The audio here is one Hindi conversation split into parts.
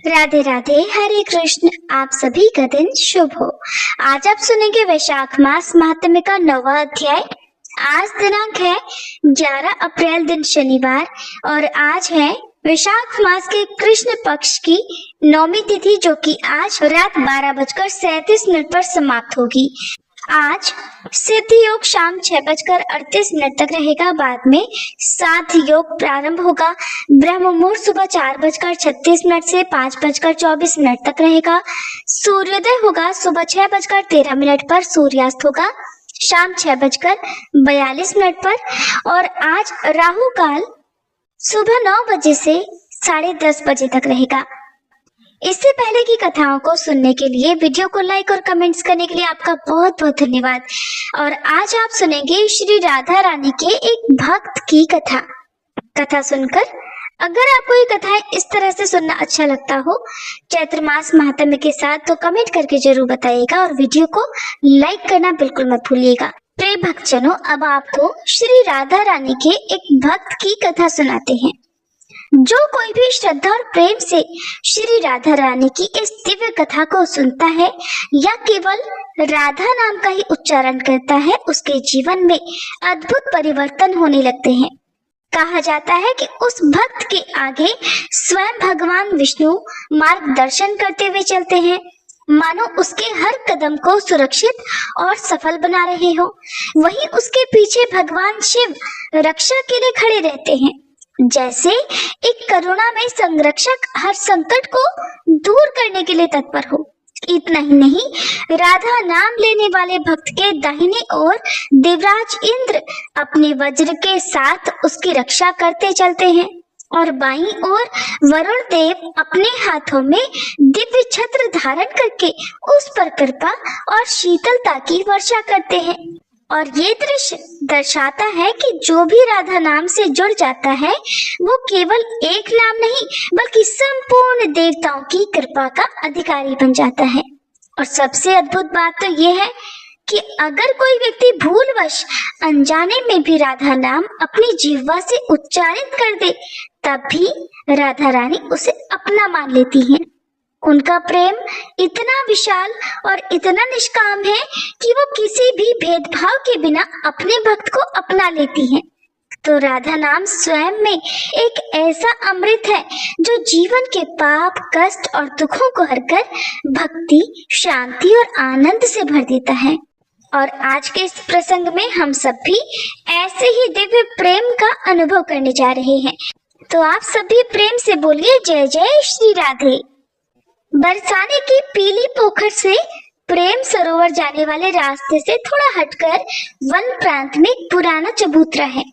राधे राधे, हरे कृष्ण। आप सभी का दिन शुभ हो। आज आप सुनेंगे वैशाख मास महात्म्य का 9वां अध्याय। आज दिनांक है 11 अप्रैल, दिन शनिवार, और आज है वैशाख मास के कृष्ण पक्ष की 9वीं तिथि, जो कि आज रात 12:37 पर समाप्त होगी। आज सिद्ध योग शाम 6:38 तक रहेगा। बाद में साध्य योग प्रारंभ होगा। ब्रह्म मुहूर्त सुबह 4:36 से 5:24 तक रहेगा। सूर्योदय होगा सुबह 6:13 पर, सूर्यास्त होगा शाम 6:42 पर। और आज राहु काल सुबह 9 बजे से 10:30 बजे तक रहेगा। इससे पहले की कथाओं को सुनने के लिए, वीडियो को लाइक और कमेंट्स करने के लिए आपका बहुत बहुत धन्यवाद। और आज आप सुनेंगे श्री राधा रानी के एक भक्त की कथा सुनकर। अगर आपको ये कथाएं इस तरह से सुनना अच्छा लगता हो चैत्र मास महात्म्य के साथ, तो कमेंट करके जरूर बताइएगा और वीडियो को लाइक करना बिल्कुल मत भूलिएगा। प्रिय भक्तजनों, अब आपको श्री राधा रानी के एक भक्त की कथा सुनाते हैं। जो कोई भी श्रद्धा और प्रेम से श्री राधा रानी की इस दिव्य कथा को सुनता है या केवल राधा नाम का ही उच्चारण करता है, उसके जीवन में अद्भुत परिवर्तन होने लगते हैं। कहा जाता है कि उस भक्त के आगे स्वयं भगवान विष्णु मार्गदर्शन करते हुए चलते हैं, मानो उसके हर कदम को सुरक्षित और सफल बना रहे हो। वहीं उसके पीछे भगवान शिव रक्षा के लिए खड़े रहते हैं, जैसे एक करुणामय संरक्षक हर संकट को दूर करने के लिए तत्पर हो। इतना ही नहीं, राधा नाम लेने वाले भक्त के दाहिने ओर देवराज इंद्र अपने वज्र के साथ उसकी रक्षा करते चलते हैं, और बाईं ओर वरुण देव अपने हाथों में दिव्य छत्र धारण करके उस पर कृपा और शीतलता की वर्षा करते हैं। और ये दृश्य दर्शाता है कि जो भी राधा नाम से जुड़ जाता है, वो केवल एक नाम नहीं बल्कि संपूर्ण देवताओं की कृपा का अधिकारी बन जाता है। और सबसे अद्भुत बात तो ये है कि अगर कोई व्यक्ति भूलवश अनजाने में भी राधा नाम अपनी जिह्वा से उच्चारित कर दे, तब भी राधा रानी उसे अपना मान लेती हैं। उनका प्रेम इतना विशाल और इतना निष्काम है कि वो किसी भी भेदभाव के बिना अपने भक्त को अपना लेती हैं। तो राधा नाम स्वयं में एक ऐसा अमृत है जो जीवन के पाप, कष्ट और दुखों को हरकर भक्ति, शांति और आनंद से भर देता है। और आज के इस प्रसंग में हम सब भी ऐसे ही दिव्य प्रेम का अनुभव करने जा रहे हैं। तो आप सभी प्रेम से बोलिए, जय जय श्री राधे। बरसाने की पीली पोखर से प्रेम सरोवर जाने वाले रास्ते से थोड़ा हटकर वन प्रांत में एक पुराना चबूतरा है।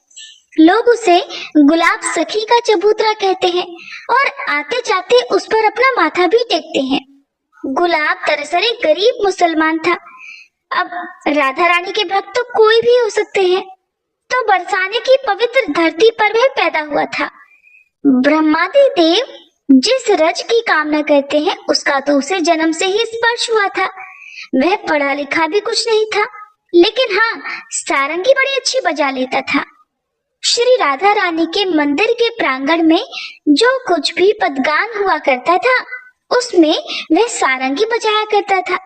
लोग उसे गुलाब सखी का चबूतरा कहते हैं और आते जाते उस पर अपना माथा भी टेकते हैं। गुलाब दरअसल एक गरीब मुसलमान था। अब राधा रानी के भक्त तो कोई भी हो सकते हैं। तो बरसाने की पवित्र धरती पर वह पैदा हुआ था। ब्रह्मादि देव जिस रज की कामना करते हैं, उसका तो उसे जन्म से ही स्पर्श हुआ था। वह पढ़ा लिखा भी कुछ नहीं था, लेकिन हाँ, सारंगी बड़ी अच्छी बजा लेता था। श्री राधा रानी के मंदिर के प्रांगण में जो कुछ भी पदगान हुआ करता था, उसमें वह सारंगी बजाया करता था।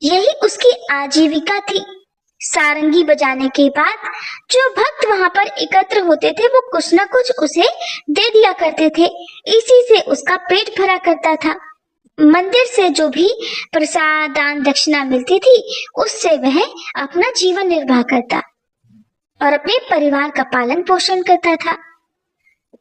यही उसकी आजीविका थी। सारंगी बजाने के बाद जो भक्त वहां पर एकत्र होते थे, वो कुछ न कुछ उसे दे दिया करते थे। इसी से उसका पेट भरा करता था। मंदिर से जो भी प्रसाद, दान, दक्षिणा मिलती थी, उससे वह अपना जीवन निर्वाह करता और अपने परिवार का पालन पोषण करता था।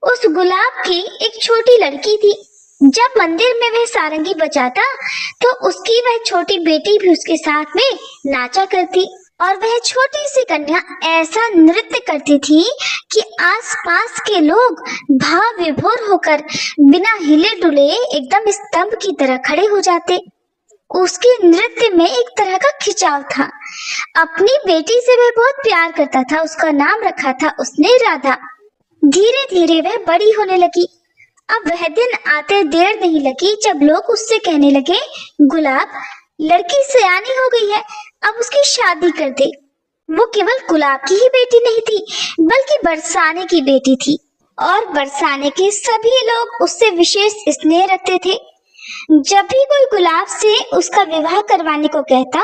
उस गुलाब की एक छोटी लड़की थी। जब मंदिर में वह सारंगी बजाता, तो उसकी वह छोटी बेटी भी उसके साथ में नाचा करती, और वह छोटी सी कन्या ऐसा नृत्य करती थी कि आसपास के लोग भाव विभोर होकर बिना हिले डुले एकदम स्तंभ की तरह खड़े हो जाते। उसके नृत्य में एक तरह का खिंचाव था। अपनी बेटी से वह बहुत प्यार करता था। उसका नाम रखा था उसने राधा। धीरे धीरे वह बड़ी होने लगी। अब वह दिन आते देर नहीं लगी जब लोग उससे कहने लगे, गुलाब, लड़की सयानी हो गई है, अब उसकी शादी कर दे। वो केवल गुलाब की ही बेटी नहीं थी, बल्कि बरसाने की बेटी थी, और बरसाने के सभी लोग उससे विशेष स्नेह रखते थे। जब भी कोई गुलाब से उसका विवाह करवाने को कहता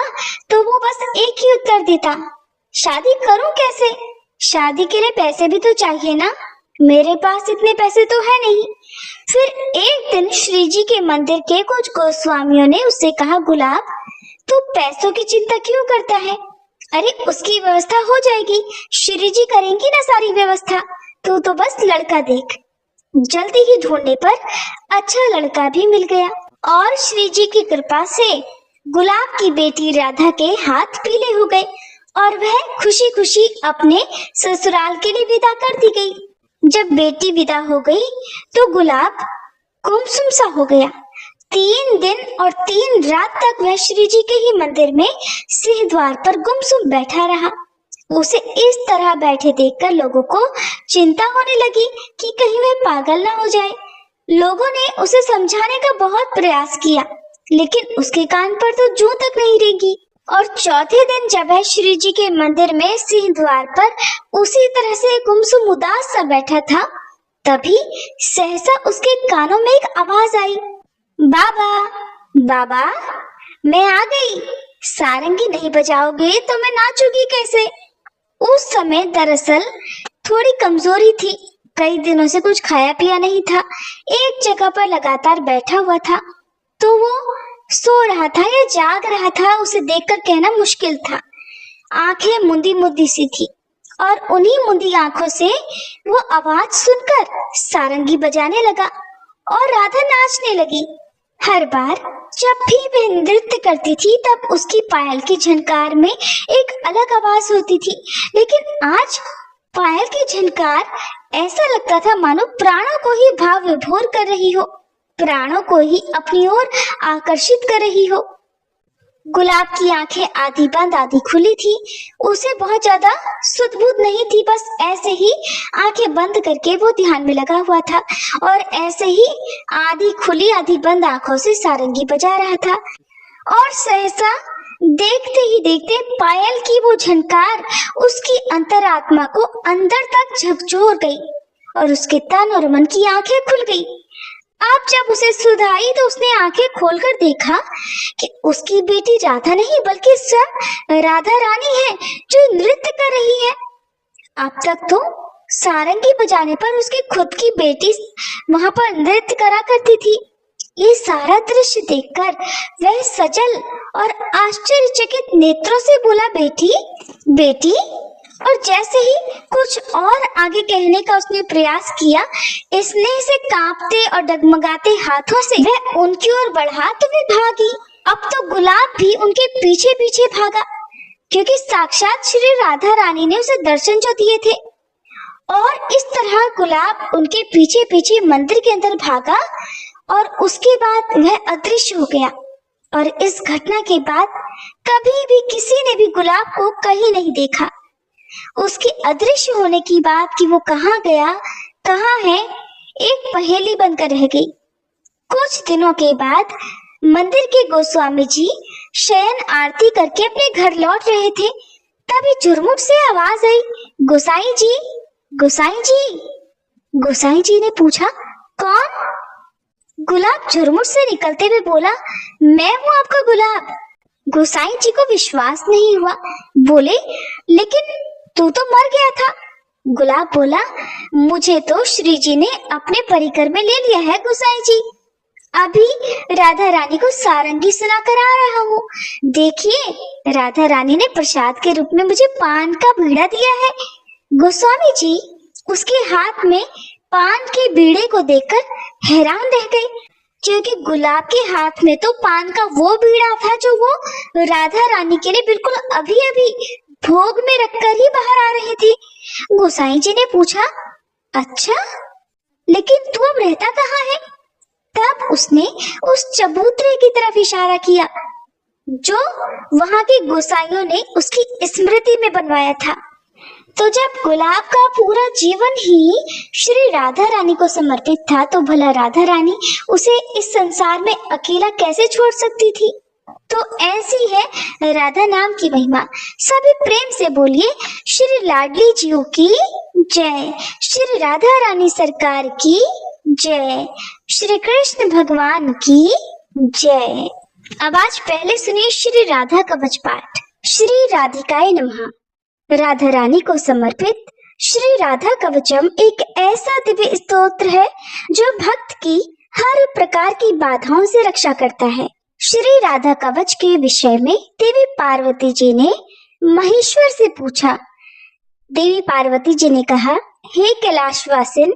तो वो बस एक ही उत्तर देता, शादी करूं कैसे? शादी के लिए पैसे भी तो चाहिए ना, मेरे पास इतने पैसे तो है नहीं। फिर एक दिन श्री जी के मंदिर के कुछ गोस्वामियों ने उससे कहा, गुलाब तू पैसों की चिंता क्यों करता है? अरे उसकी व्यवस्था हो जाएगी, श्री जी करेंगी ना सारी व्यवस्था, तू तो बस लड़का देख। जल्दी ही ढूंढने पर अच्छा लड़का भी मिल गया और श्री जी की कृपा से गुलाब की बेटी राधा के हाथ पीले हो गए और वह खुशी खुशी अपने ससुराल के लिए विदा कर दी गई। जब बेटी विदा हो गई तो गुलाब गुमसुम सा हो गया। 3 दिन और 3 रात तक वह श्री जी के ही मंदिर में सिंह द्वार पर गुमसुम बैठा रहा। उसे इस तरह बैठे देखकर लोगों को चिंता होने लगी कि कहीं वह पागल ना हो जाए। लोगों ने उसे समझाने का बहुत प्रयास किया, लेकिन उसके कान पर तो जूं तक नहीं रेंगी। और चौथे दिन जब वह श्री जी के मंदिर में सिंह द्वार पर उसी तरह से गुमसुम उदास सा बैठा था, तभी सहसा उसके कानों में एक आवाज आई, बाबा बाबा मैं आ गई, सारंगी नहीं बजाओगे तो मैं नाचूंगी कैसे? उस समय दरअसल थोड़ी कमजोरी थी, कई दिनों से कुछ खाया पिया नहीं था, एक जगह पर लगातार बैठा हुआ था। तो वो सो रहा था या जाग रहा था उसे देखकर कहना मुश्किल था। आंखें मुंदी मुंदी सी थी और उन्हीं मुंदी आंखों से वो आवाज सुनकर सारंगी बजाने लगा और राधा नाचने लगी। हर बार जब भी वह नृत्य करती थी तब उसकी पायल की झनकार में एक अलग आवाज होती थी, लेकिन आज पायल की झनकार ऐसा लगता था मानो प्राणों को ही भाव विभोर कर रही हो, प्राणों को ही अपनी ओर आकर्षित कर रही हो। गुलाब की आंखें आधी बंद आधी खुली थी, उसे बहुत ज्यादा सुध-बुध नहीं थी, बस ऐसे ही आंखें बंद करके वो ध्यान में लगा हुआ था और ऐसे ही आधी खुली आधी बंद आंखों से सारंगी बजा रहा था। और सहसा देखते ही देखते पायल की वो झनकार उसकी अंतरात्मा को अंदर तक झकझोर गई और उसके तन और मन की आंखें खुल गई। अब जब उसे सुध आई तो उसने आंखें खोलकर देखा कि उसकी बेटी राधा नहीं बल्कि स्वयं राधा रानी है जो नृत्य कर रही है। अब तक तो सारंगी बजाने पर उसकी खुद की बेटी वहां पर नृत्य करा करती थी। ये सारा दृश्य देखकर वह सजल और आश्चर्यचकित नेत्रों से बोला, बेटी बेटी। और जैसे ही कुछ और आगे कहने का उसने प्रयास किया, स्नेह से कांपते और डगमगाते हाथों से वह उनकी ओर बढ़ा तो वे भागी। अब तो गुलाब भी उनके पीछे पीछे भागा, क्योंकि साक्षात श्री राधा रानी ने उसे दर्शन जो दिए थे। और इस तरह गुलाब उनके पीछे पीछे मंदिर के अंदर भागा और उसके बाद वह अदृश्य हो गया। और इस घटना के बाद कभी भी किसी ने भी गुलाब को कहीं नहीं देखा। उसके अदृश्य होने की बात कि वो कहाँ गया कहाँ है, एक पहेली बनकर रह गई। कुछ दिनों के बाद मंदिर के गोस्वामी जी शयन आरती करके अपने घर लौट रहे थे, तभी झुरमुट से आवाज आई, गोसाई जी गोसाई जी। गोसाई जी ने पूछा, कौन? गुलाब झुरमुट से निकलते हुए बोला, मैं हूँ आपका गुलाब। गोसाई जी को विश्वास नहीं हुआ, बोले, लेकिन तू तो मर गया था। गुलाब बोला, मुझे तो श्री जी ने अपने परिकर में ले लिया है गोसाई जी। अभी राधा रानी को सारंगी सुना कर आ रहा हूँ। देखिए, राधा रानी ने प्रसाद के रूप में मुझे पान का बीड़ा दिया है। गोस्वामी जी उसके हाथ में पान के बीड़े को देखकर हैरान रह गए, क्योंकि गुलाब के हाथ में तो पान का वो बीड़ा था जो वो राधा रानी के लिए बिल्कुल अभी अभी भोग में रखकर ही बाहर आ रही थी। गोसाई जी ने पूछा, अच्छा, लेकिन तू अब रहता कहाँ है? तब उसने उस चबूतरे की तरफ इशारा किया जो वहां के गोसाइयों ने उसकी स्मृति में बनवाया था। तो जब गुलाब का पूरा जीवन ही श्री राधा रानी को समर्पित था, तो भला राधा रानी उसे इस संसार में अकेला कैसे छोड़ सकती थी? तो ऐसी है राधा नाम की महिमा। सभी प्रेम से बोलिए, श्री लाडली जीओ की जय, श्री राधा रानी सरकार की जय, श्री कृष्ण भगवान की जय। अब आज पहले सुनिए श्री राधा कवच पाठ। श्री राधिकाय नमः। राधा रानी को समर्पित श्री राधा कवचम एक ऐसा दिव्य स्तोत्र है जो भक्त की हर प्रकार की बाधाओं से रक्षा करता है। श्री राधा कवच के विषय में देवी पार्वती जी ने महेश्वर से पूछा। देवी पार्वती जी ने कहा, हे कैलाशवासिन,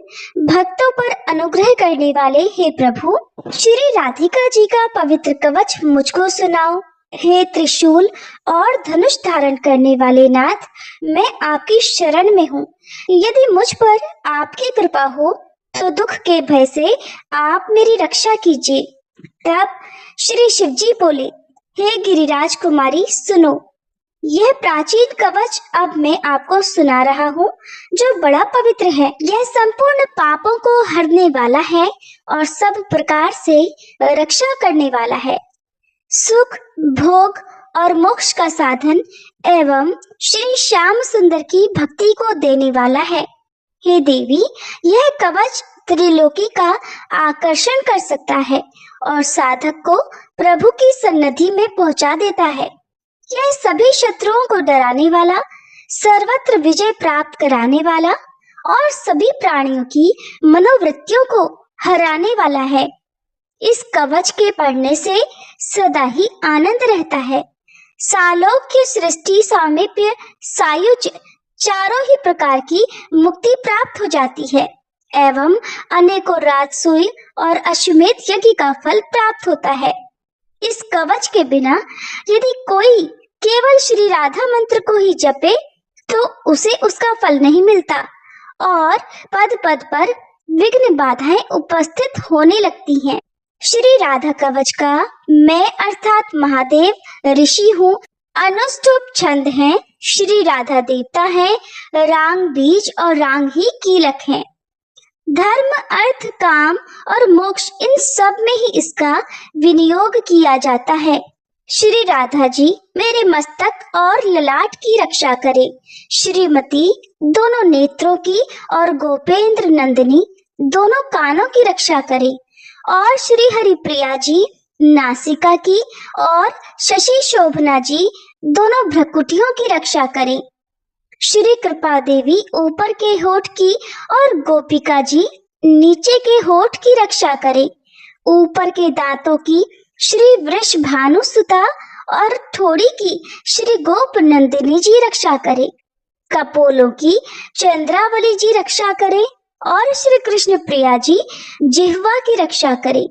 भक्तों पर अनुग्रह करने वाले हे प्रभु, श्री राधिका जी का पवित्र कवच मुझको सुनाओ। हे त्रिशूल और धनुष धारण करने वाले नाथ, मैं आपकी शरण में हूँ। यदि मुझ पर आपकी कृपा हो तो दुख के भय से आप मेरी रक्षा कीजिए। तब श्री शिव जी बोले, हे गिरिराज कुमारी, सुनो। यह प्राचीन कवच अब मैं आपको सुना रहा हूँ, जो बड़ा पवित्र है। यह संपूर्ण पापों को हरने वाला है और सब प्रकार से रक्षा करने वाला है। सुख, भोग और मोक्ष का साधन एवं श्री श्याम सुंदर की भक्ति को देने वाला है। हे देवी, यह कवच त्रिलोकी का आकर्षण कर सकता है और साधक को प्रभु की सन्निधि में पहुंचा देता है। यह सभी शत्रुओं को डराने वाला, सर्वत्र विजय प्राप्त कराने वाला और सभी प्राणियों की मनोवृत्तियों को हराने वाला है। इस कवच के पढ़ने से सदा ही आनंद रहता है। सालोक्य, सृष्टि, सामीप्य, सायुज्य, चारों ही प्रकार की मुक्ति प्राप्त हो जाती है एवं अनेकों राजसूय और अश्वमेध यज्ञ का फल प्राप्त होता है। इस कवच के बिना यदि कोई केवल श्री राधा मंत्र को ही जपे तो उसे उसका फल नहीं मिलता और पद पद पर विघ्न बाधाएं उपस्थित होने लगती हैं। श्री राधा कवच का मैं अर्थात महादेव ऋषि हूँ। अनुष्टुप छंद है, श्री राधा देवता है, रांग बीज और रांग ही कीलक है। धर्म, अर्थ, काम और मोक्ष, इन सब में ही इसका विनियोग किया जाता है। श्री राधा जी मेरे मस्तक और ललाट की रक्षा करे, श्रीमती दोनों नेत्रों की और गोपेंद्र नंदिनी दोनों कानों की रक्षा करे और श्री हरि प्रिया जी नासिका की और शशि शोभना जी दोनों भ्रुकुटियों की रक्षा करे। श्री कृपा देवी ऊपर के होठ की और गोपिका जी नीचे के होठ की रक्षा करे। ऊपर के दांतों की श्री वृष भानु सुता और ठोड़ी की श्री गोप नंदिनी जी रक्षा करे। कपोलों की चंद्रावली जी रक्षा करे और श्री कृष्ण प्रिया जी जिह्वा की रक्षा करे।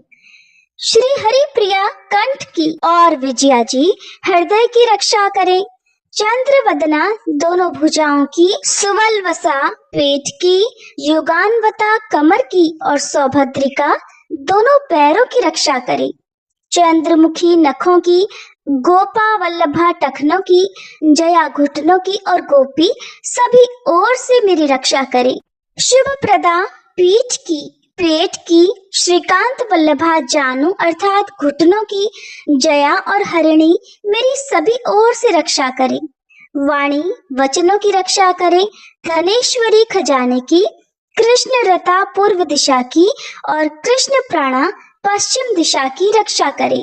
श्री हरि प्रिया कंठ की और विजया जी हृदय की रक्षा करे। चंद्रवदना दोनों भुजाओं की, सुवल्वसा पेट की, युगान्वता कमर की और सौभद्रिका दोनों पैरों की रक्षा करे। चंद्रमुखी नखों की, गोपा वल्लभा टखनों की, जया घुटनों की और गोपी सभी ओर से मेरी रक्षा करे। शुभ प्रदा पीठ की, पेट की, श्रीकांत वल्लभा जानू अर्थात घुटनों की, जया और हरिणी मेरी सभी ओर से रक्षा करे। वाणी वचनों की रक्षा करे। धनेश्वरी खजाने की, कृष्ण रता पूर्व दिशा की और कृष्ण प्राणा पश्चिम दिशा की रक्षा करे।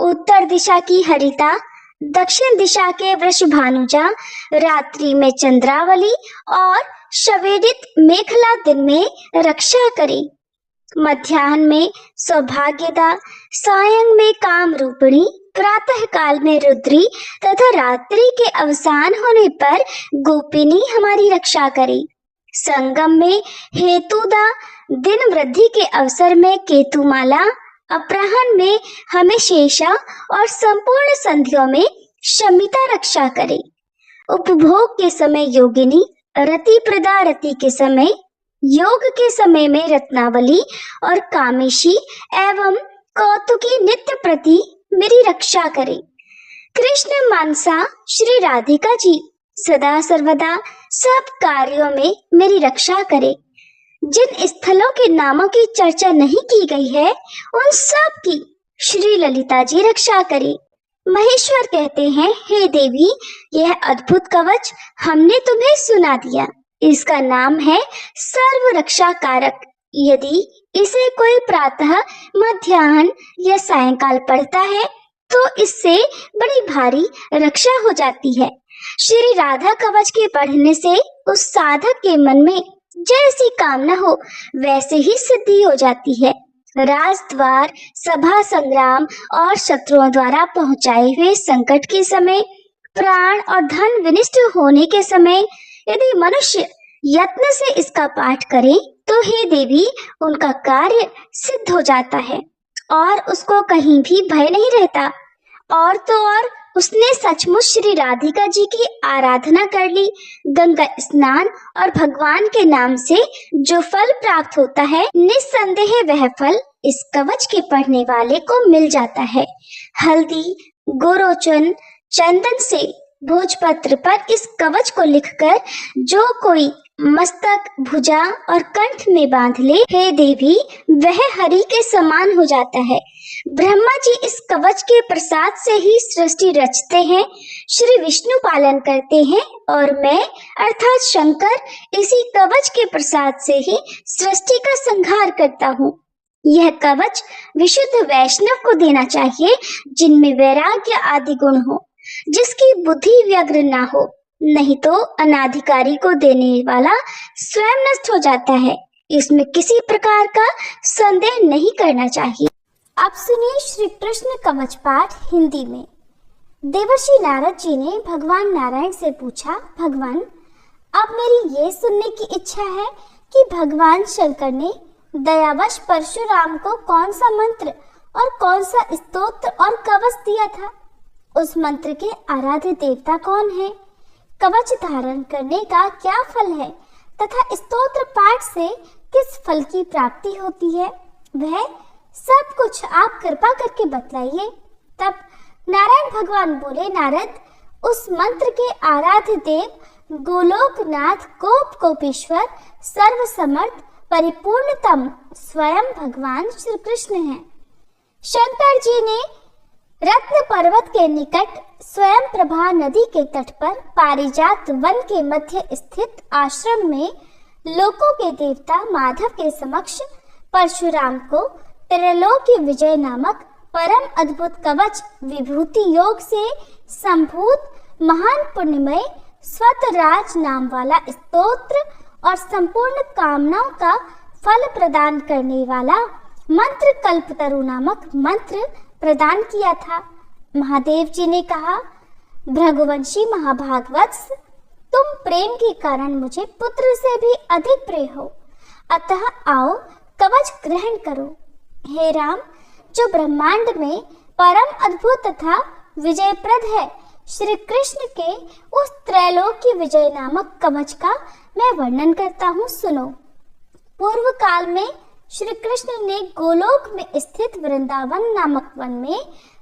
उत्तर दिशा की हरिता, दक्षिण दिशा के वृषभानुजा, रात्रि में चंद्रावली और शवेदित मेखला दिन में रक्षा करे। मध्याह्न में सौभाग्यदा, सायं में काम रूपिणी, प्रातः काल में रुद्री तथा रात्रि के अवसान होने पर गोपिनी हमारी रक्षा करे। संगम में हेतुदा, दिन वृद्धि के अवसर में केतुमाला, अपराह्न में हमेशेषा और संपूर्ण संध्याओं में शमिता रक्षा करे। उपभोग के समय योगिनी, रति प्रदा रति के समय, योग के समय में रत्नावली और कामेशी एवं कौतुकी नित्य प्रति मेरी रक्षा करे। कृष्ण मानसा श्री राधिका जी सदा सर्वदा सब कार्यों में मेरी रक्षा करे। जिन स्थलों के नामों की चर्चा नहीं की गई है उन सब की श्री ललिता जी रक्षा करे। महेश्वर कहते हैं, हे देवी, यह अद्भुत कवच हमने तुम्हें सुना दिया। इसका नाम है सर्व रक्षा कारक। यदि इसे कोई प्रातः, मध्याह्न या सायंकाल पढ़ता है तो इससे बड़ी भारी रक्षा हो जाती है। श्री राधा कवच के पढ़ने से उस साधक के मन में जैसी कामना हो वैसे ही सिद्धि हो जाती है। राजद्वार, सभा संग्राम और शत्रुओं द्वारा पहुंचाए हुए संकट के समय, प्राण और धन विनिष्ट होने के समय यदि मनुष्य यत्न से इसका पाठ करे तो हे देवी उनका कार्य सिद्ध हो जाता है और उसको कहीं भी भय नहीं रहता। और तो और उसने सचमुच श्री राधिका जी की आराधना कर ली। गंगा स्नान और भगवान के नाम से जो फल प्राप्त होता है, निस्संदेह वह फल इस कवच के पढ़ने वाले को मिल जाता है। हल्दी, गोरोचन, चंदन से भोजपत्र पर इस कवच को लिखकर जो कोई मस्तक, भुजा और कंठ में बांध ले, हे देवी वह हरि के समान हो जाता है। ब्रह्मा जी इस कवच के प्रसाद से ही सृष्टि रचते हैं, श्री विष्णु पालन करते हैं और मैं अर्थात शंकर इसी कवच के प्रसाद से ही सृष्टि का संहार करता हूँ। यह कवच विशुद्ध वैष्णव को देना चाहिए जिनमें वैराग्य आदि गुण हो, जिसकी बुद्धि व्यग्र ना हो, नहीं तो अनाधिकारी को देने वाला स्वयं नष्ट हो जाता है। इसमें किसी प्रकार का संदेह नहीं करना चाहिए। अब सुनिए श्री कृष्ण कवच पाठ हिंदी में। देवर्षि नारद जी ने भगवान नारायण से पूछा, भगवान अब मेरी ये सुनने की इच्छा है कि भगवान शंकर ने दयावश परशुराम को कौन सा मंत्र और कौन सा स्तोत्र और कवच दिया था? उस मंत्र के आराध्य देवता कौन है? कवच धारण करने का क्या फल है तथा स्तोत्र पाठ से किस फल की प्राप्ति होती है? वह सब कुछ आप कृपा करके बतलाइए। तब नारायण भगवान बोले, नारद उस मंत्र के आराध्य देव गोलोकनाथ, कोप कोपीश्वर, सर्वसमर्थ, परिपूर्णतम स्वयं भगवान श्री कृष्ण हैं। शंकर जी ने रत्न पर्वत के निकट स्वयं प्रभा नदी के तट पर पारिजात वन के मध्य स्थित आश्रम में लोकों के देवता माधव के समक्ष परशुराम को त्रैलोक्य विजय नामक परम अद्भुत कवच विभूति योग से संभूत महान पुण्यमय स्वतराज नाम वाला स्तोत्र और संपूर्ण कामनाओं का फल प्रदान करने वाला मंत्र कल्पतरु नामक मंत्र प्रदान किया था। महादेव जी ने कहा, भृगुवंशी महाभागवत्स, तुम प्रेम के कारण मुझे पुत्र से भी अधिक प्रिय हो, अतः आओ कवच ग्रहण करो। हे राम, जो ब्रह्मांड में परम अद्भुत तथा विजयप्रद है, श्री कृष्ण के उस त्रैलोक्य विजय नामक कवच का मैं वर्णन करता हूँ, सुनो। पूर्व काल में श्री कृष्ण ने गोलोक में स्थित वृंदावन नामक वन में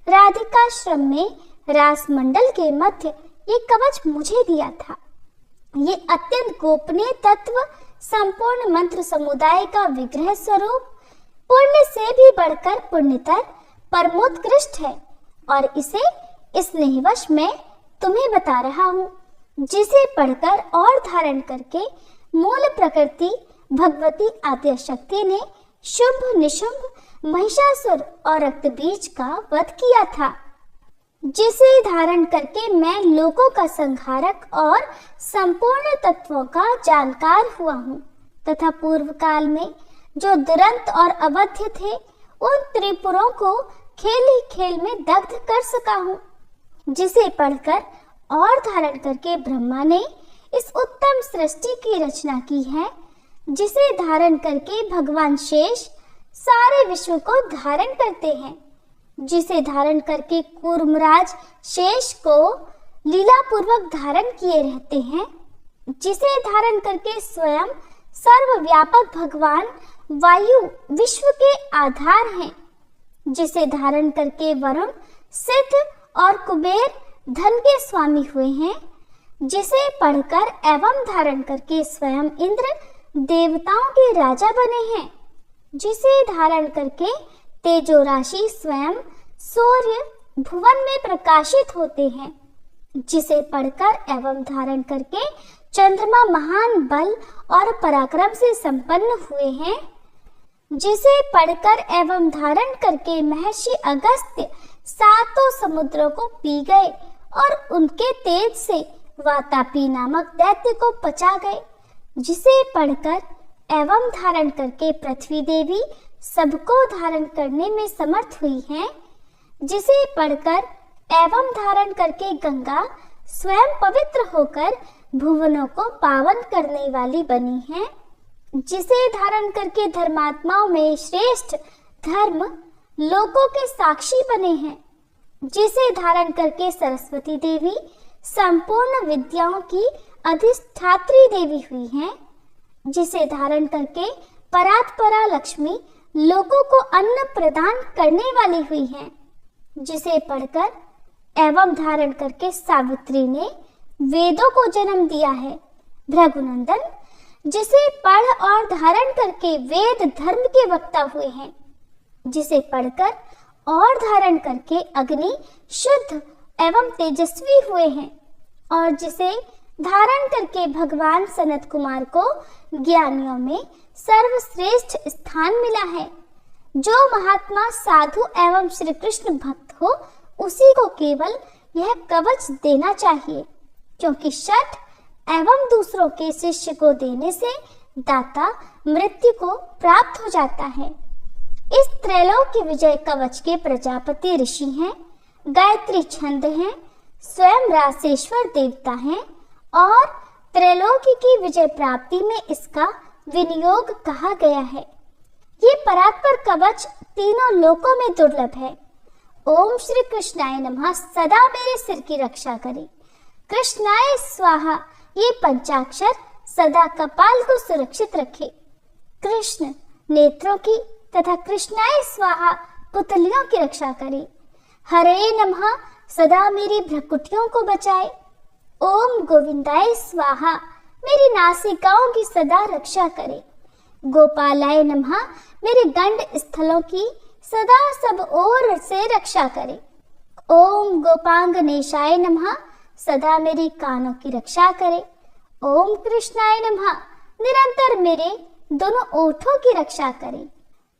राधिकाश्रम में रास मंडल के मध्य ये कवच मुझे दिया था। ये अत्यंत गोपनीय तत्व संपूर्ण मंत्र समुदाय का विग्रह स्वरूप, पुण्य से भी बढ़कर पुण्यतर, परमोत्कृष्ट है और इसे स्नेहवश मैं तुम्हें बता रहा हूँ, जिसे पढ़कर और धारण करके मूल प्रकृति भगवती आद्य शक्ति ने शुंभ निशुंभ महिषासुर और रक्तबीज का वध किया था, जिसे धारण करके मैं लोगों का संहारक और संपूर्ण तत्वों का जानकार हुआ हूँ तथा पूर्व काल में जो दुरंत और अवध्य थे उन त्रिपुरों को खेल ही खेल में दग्ध कर सका हूँ, जिसे पढ़कर और धारण करके ब्रह्मा ने इस उत्तम सृष्टि की रचना की है, जिसे धारण करके भगवान शेष सारे विश्व को धारण करते हैं, जिसे धारण करके कूर्मराज शेष को लीला पूर्वक धारण किए रहते हैं, जिसे धारण करके स्वयं सर्वव्यापक भगवान वायु विश्व के आधार हैं, जिसे धारण करके वरुण, सिद्ध और कुबेर धन के स्वामी हुए हैं, जिसे पढ़कर एवं धारण करके स्वयं इंद्र देवताओं के राजा बने हैं, जिसे धारण करके तेजो राशि स्वयं सूर्य भुवन में प्रकाशित होते हैं, जिसे पढ़कर एवं धारण करके चंद्रमा महान बल और पराक्रम से संपन्न हुए हैं, जिसे पढ़कर एवं धारण करके महर्षि अगस्त्य सातों समुद्रों को पी गए और उनके तेज से वातापी नामक दैत्य को पचा गए। जिसे पढ़कर एवं धारण करके पृथ्वी देवी सबको धारण करने में समर्थ हुई हैं। जिसे पढ़कर एवं धारण करके गंगा स्वयं पवित्र होकर भुवनों को पावन करने वाली बनी है। जिसे धारण करके धर्मात्माओं में श्रेष्ठ धर्म लोकों के साक्षी बने हैं। जिसे धारण करके सरस्वती देवी संपूर्ण विद्याओं की अधिष्ठात्री देवी हुई हैं। जिसे धारण करके परात्परा लक्ष्मी लोगों को अन्न प्रदान करने वाली हुई हैं। जिसे पढ़कर एवं धारण करके सावित्री ने वेदों को जन्म दिया है। भृगुनंदन, जिसे पढ़ और धारण करके वेद धर्म के वक्ता हुए हैं। जिसे पढ़कर और धारण करके अग्नि शुद्ध एवं तेजस्वी हुए हैं। और जिसे धारण करके भगवान सनत कुमार को ज्ञानियों में सर्वश्रेष्ठ स्थान मिला है। जो महात्मा साधु एवं श्री कृष्ण भक्त हो उसी को केवल यह कवच देना चाहिए, क्योंकि शठ एवं दूसरों के शिष्य को देने से दाता मृत्यु को प्राप्त हो जाता है। इस त्रैलोक के विजय कवच के प्रजापति ऋषि हैं, गायत्री छंद हैं, स्वयं रासेश्वर देवता हैं और त्रैलोकी की विजय प्राप्ति में इसका विनियोग कहा गया है। ये परात्पर कवच तीनों लोकों में दुर्लभ है। ओम श्री कृष्णाय नमः सदा मेरे सिर की रक्षा करे। कृष्णाय स्वाहा ये पंचाक्षर सदा कपाल को सुरक्षित रखे। कृष्ण नेत्रों की तथा कृष्णाय स्वाहा पुतलियों की रक्षा करे। हरे नमः सदा मेरी भ्रकुटियों को बचाए। ओम गोविंदाय स्वाहा मेरी नासिकाओं की सदा रक्षा करे। गोपालाय नमः मेरे गंड स्थलों की सदा सब ओर से रक्षा करे। ओम गोपांगनेशाय नमः सदा मेरी कानों की रक्षा करे। ओम कृष्णाय नमः निरंतर मेरे दोनों ओठों की रक्षा करे।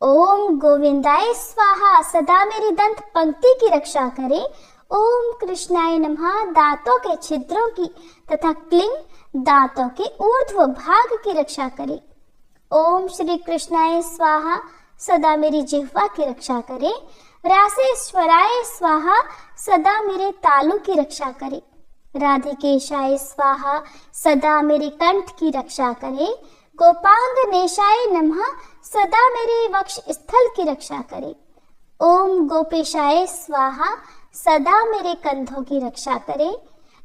ओम गोविंदाय स्वाहा सदा मेरी दंत पंक्ति की रक्षा करे। ओम कृष्णाय नमः दांतों के छिद्रों की तथा क्लिंग दांतों के ऊर्ध्व भाग की रक्षा करे। ओम श्री कृष्णाय स्वाहा सदा मेरी जिह्वा की रक्षा करे। रासेश्वराय स्वाहा सदा मेरे तालु की रक्षा करे। राधिकेशाय स्वाहा सदा मेरे कंठ की रक्षा करे। गोपांगनेशाय नमः सदा मेरे वक्ष स्थल की रक्षा करे। ओम गोपेशाय स्वाहा सदा मेरे कंधों की रक्षा करे।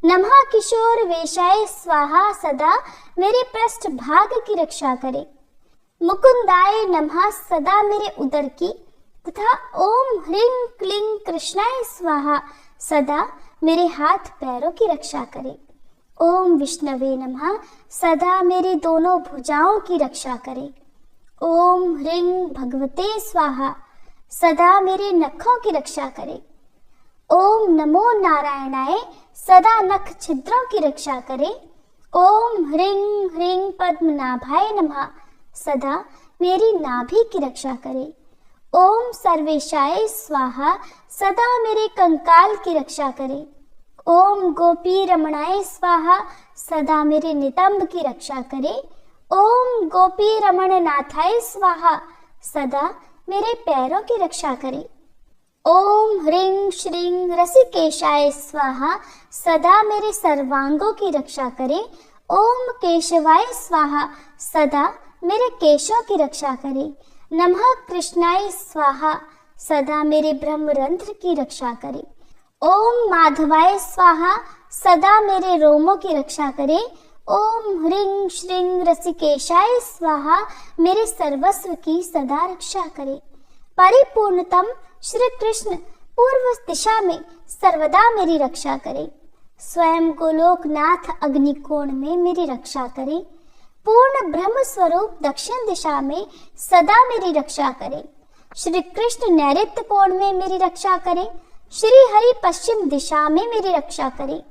नमः किशोर वेशाय स्वाहा सदा मेरे पृष्ठ भाग की रक्षा करे। मुकुंदाय नमः सदा मेरे उदर की तथा ओम ह्रीं क्लीं कृष्णाय स्वाहा सदा मेरे हाथ पैरों की रक्षा करे। ओम विष्णवे नमः सदा मेरी दोनों भुजाओं की रक्षा करे। ओम ह्रीं भगवते स्वाहा सदा मेरे नखों की रक्षा करे। ओम नमो नारायणाय सदा नख छिद्रों की रक्षा करे। ओम ह्रीं ह्रीं पद्मनाभाय नमः सदा मेरी नाभि की रक्षा करे। ओम सर्वेशाय स्वाहा सदा मेरे कंकाल की रक्षा करे। ओम गोपी रमणाय स्वाहा सदा मेरे नितंब की रक्षा करे। ओम गोपी रमण नाथाय स्वाहा सदा मेरे पैरों की रक्षा करे। ओम ह्रीं श्रीं रसिकेशाय स्वाहा सदा मेरे सर्वांगों की रक्षा करे। ओम केशवाय स्वाहा सदा मेरे केशों की रक्षा करे। नमः कृष्णाय स्वाहा सदा मेरे ब्रह्मरंध्र की रक्षा करे। ओम माधवाय स्वाहा सदा मेरे रोमों की रक्षा करे। ओम ह्रीं श्रीं रसिकेशाय स्वाहा मेरे सर्वस्व की सदा रक्षा करे। परिपूर्णतम श्री कृष्ण पूर्व दिशा में सर्वदा मेरी रक्षा करे। स्वयं गोलोकनाथ अग्निकोण में मेरी रक्षा करे। पूर्ण ब्रह्म स्वरूप दक्षिण दिशा में सदा मेरी रक्षा करे। श्री कृष्ण नैऋत्य कोण में मेरी रक्षा करे। श्री हरि पश्चिम दिशा में मेरी रक्षा करे।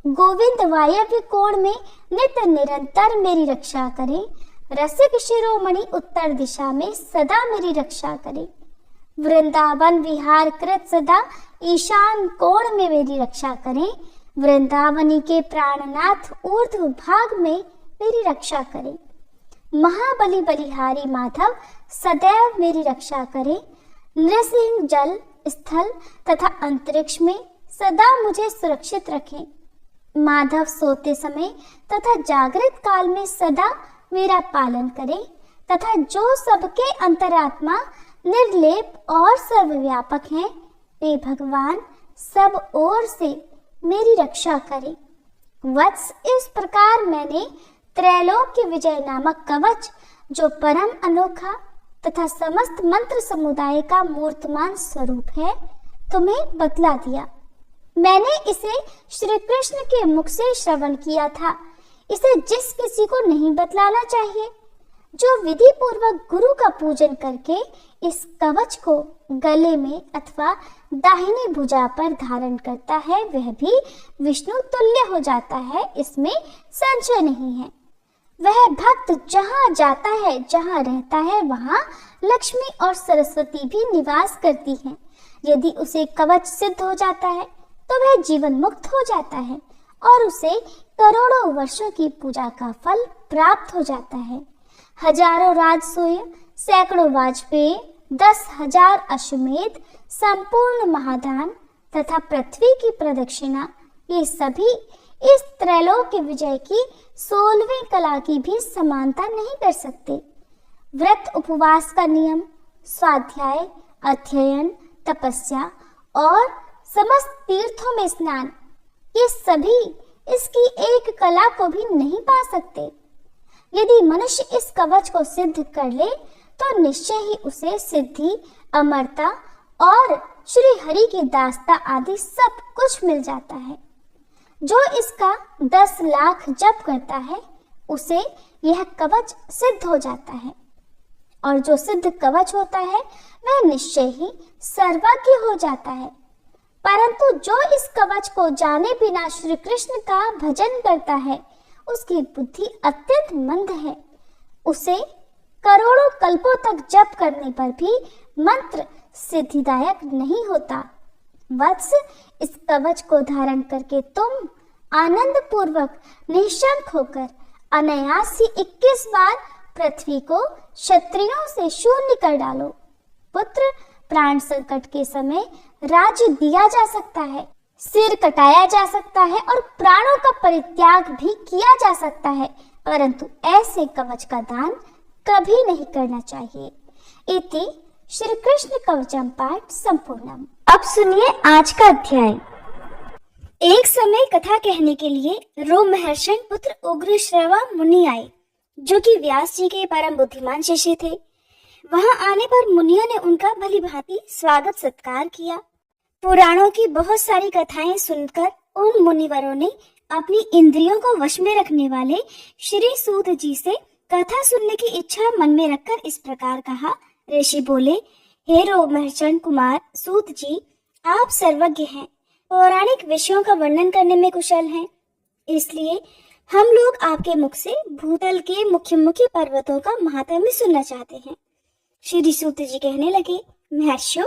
गोविंद वायव्य कोण में नित निरंतर मेरी रक्षा करे। रसिक शिरोमणि उत्तर दिशा में सदा मेरी रक्षा करे। वृंदावन विहार कृत सदा ईशान कोण में मेरी रक्षा करें। वृंदावनी के प्राणनाथ ऊर्ध्व भाग में मेरी रक्षा करें। महाबली बलिहारी माधव सदैव मेरी रक्षा करें। नृसिंह जल स्थल तथा अंतरिक्ष में सदा मुझे सुरक्षित रखें। माधव सोते समय तथा जागृत काल में सदा मेरा पालन करें तथा जो सबके अंतरात्मा निर्लेप और सर्वव्यापक हैं, वे भगवान सब ओर से मेरी रक्षा करें। वत्स, इस प्रकार मैंने त्रैलोक्य विजय नामक कवच, जो परम अनोखा तथा समस्त मंत्र समुदाय का मूर्तमान स्वरूप है, तुम्हें बतला दिया। मैंने इसे श्री कृष्ण के मुख से श्रवण किया था। इसे जिस किसी को नहीं बतलाना चाहिए। जो विधि पूर्वक गुरु का पूजन करके इस कवच को गले में अथवा दाहिनी भुजा पर धारण करता है, वह भी विष्णु तुल्य हो जाता है, इसमें संशय नहीं है। वह भक्त जहाँ जाता है, जहाँ रहता है, वहाँ लक्ष्मी और सरस्वती भी निवास करती हैं। यदि उसे कवच सिद्ध हो जाता है तो वह जीवन मुक्त हो जाता है और उसे करोड़ों वर्षों की पूजा का फल प्राप्त हो जाता है। हजारों राजसूय, सैकड़ों वाजपेयी, 10,000 अश्वमेध, संपूर्ण महादान तथा पृथ्वी की प्रदक्षिणा, ये सभी इस त्रैलोक्य विजय की 16वीं कला की भी समानता नहीं कर सकते। व्रत उपवास का नियम, स्वाध्याय, अध्ययन, तपस्या और समस्त तीर्थों में स्नान, ये सभी इसकी एक कला को भी नहीं पा सकते। यदि मनुष्य इस कवच को सिद्ध कर ले तो निश्चय ही उसे सिद्धि, अमरता और श्री हरि की दास्ता आदि सब कुछ मिल जाता है। जो इसका 10 लाख जप करता है, उसे यह कवच सिद्ध हो जाता है। और जो सिद्ध कवच होता है वह निश्चय ही सर्वज्ञ हो जाता है। परंतु जो इस कवच को जाने बिना श्री कृष्ण का भजन करता है, उसकी बुद्धि अत्यंत मंद है। उसे करोड़ों कल्पों तक जप करने पर भी मंत्र सिद्धिदायक नहीं होता। वत्स, इस कवच को धारण करके तुम आनंद पूर्वक निःशंक होकर अनायास ही 21 बार पृथ्वी को क्षत्रियों से शून्य कर डालो। पुत्र, प्राण संकट के समय राज्य दिया जा सकता है, सिर कटाया जा सकता है और प्राणों का परित्याग भी किया जा सकता है, परंतु ऐसे कवच का दान कभी नहीं करना चाहिए। इति श्री कृष्ण कवचम पाठ संपूर्णम। अब सुनिए आज का अध्याय। एक समय कथा कहने के लिए रोम महर्षण पुत्र उग्रश्रवा मुनि आए, जो कि व्यास जी के परम बुद्धिमान शिष्य थे। वहां आने पर मुनियों ने उनका भली भांति स्वागत सत्कार किया। पुराणों की बहुत सारी कथाएं सुनकर उन मुनिवरों ने अपनी इंद्रियों को वश में रखने वाले श्री सूत जी से कथा सुनने की इच्छा मन में रखकर इस प्रकार कहा। ऋषि बोले, हे रोमहर्षण कुमार सूत जी, आप सर्वज्ञ हैं, पौराणिक विषयों का वर्णन करने में कुशल हैं, इसलिए हम लोग आपके मुख से भूतल के मुख्य मुख्य पर्वतों का महात्म्य सुनना चाहते हैं। श्री सूत जी कहने लगे, महर्षियों,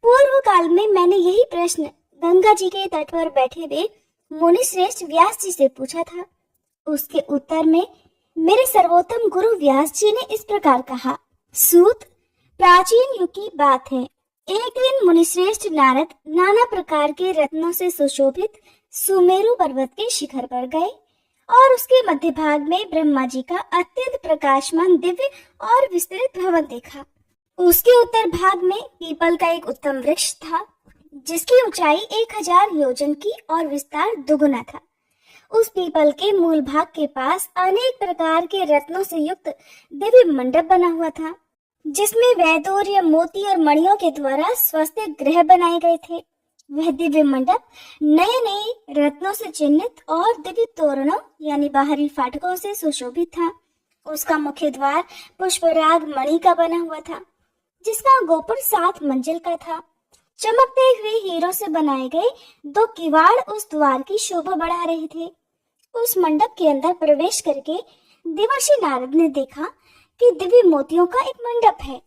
पूर्व काल में मैंने यही प्रश्न गंगा जी के तट पर बैठे हुए मुनि श्रेष्ठ व्यास जी से पूछा था। उसके उत्तर में मेरे सर्वोत्तम गुरु व्यास जी ने इस प्रकार कहा। सूत, प्राचीन युग की बात है। एक दिन मुनिश्रेष्ठ नारद नाना प्रकार के रत्नों से सुशोभित सुमेरु पर्वत के शिखर पर गए और उसके मध्य भाग में ब्रह्मा जी का अत्यंत प्रकाशमान दिव्य और विस्तृत भवन देखा। उसके उत्तर भाग में पीपल का एक उत्तम वृक्ष था, जिसकी ऊंचाई 1000 योजन की और विस्तार दुगुना था। उस पीपल के मूल भाग के पास अनेक प्रकार के रत्नों से युक्त दिव्य मंडप बना हुआ था, जिसमें वैदूर्य मोती और मणियों के द्वारा स्वस्थ गृह बनाए गए थे। वह दिव्य मंडप नए नए रत्नों से चिन्हित और दिव्य तोरणों यानी बाहरी फाटकों से सुशोभित था। उसका मुख्य द्वार पुष्पराग मणि का बना हुआ था, जिसका गोपुर 7 मंजिल का था। चमकते हुए हीरों से बनाए गए 2 किवाड़ उस द्वार की शोभा बढ़ा रहे थे। उस मंडप के अंदर प्रवेश करके देवर्षि नारद ने देखा कि दिव्य मोतियों का एक मंडप है।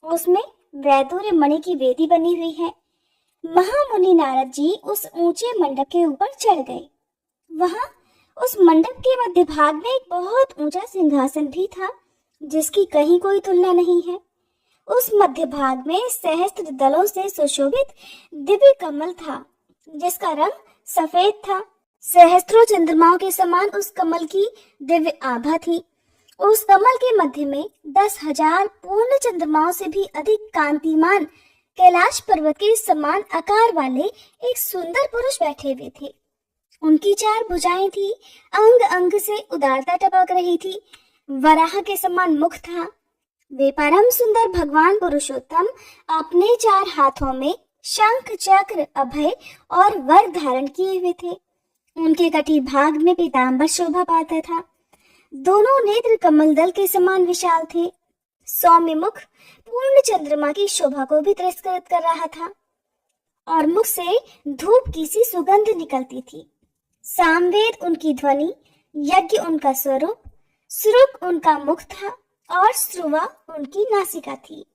उसमें वैदूर्य मणि की वेदी बनी हुई है। महामुनि नारद जी उस ऊंचे मंडप के ऊपर चढ़ गए। वहां उस मंडप के मध्य भाग में एक बहुत ऊंचा सिंहासन भी था, जिसकी कहीं कोई तुलना नहीं है। उस मध्य भाग में सहस्त्र दलों से सुशोभित दिव्य कमल था, जिसका रंग सफेद था। सहस्त्रों चंद्रमाओं के समान उस कमल की दिव्य आभा थी। उस कमल के मध्य में 10,000 पूर्ण चंद्रमाओं से भी अधिक कांतिमान कैलाश पर्वत के समान आकार वाले एक सुंदर पुरुष बैठे हुए थे। उनकी 4 भुजाएं थी, अंग अंग से उदारता टपक रही थी। वराह के समान मुख था। वे परम सुंदर भगवान पुरुषोत्तम अपने 4 हाथों में शंख चक्र अभय और वर धारण किए हुए थे। उनके कटी भाग में पीतांबर शोभा पाता था। दोनों नेत्र कमल दल के समान विशाल थे। सौम्य मुख पूर्ण चंद्रमा की शोभा को भी तिरस्कृत कर रहा था और मुख से धूप की सी सुगंध निकलती थी। सामवेद उनकी ध्वनि, यज्ञ उनका स्वरूप, सुरुक उनका मुख था और श्रुवा उनकी नासिका थी।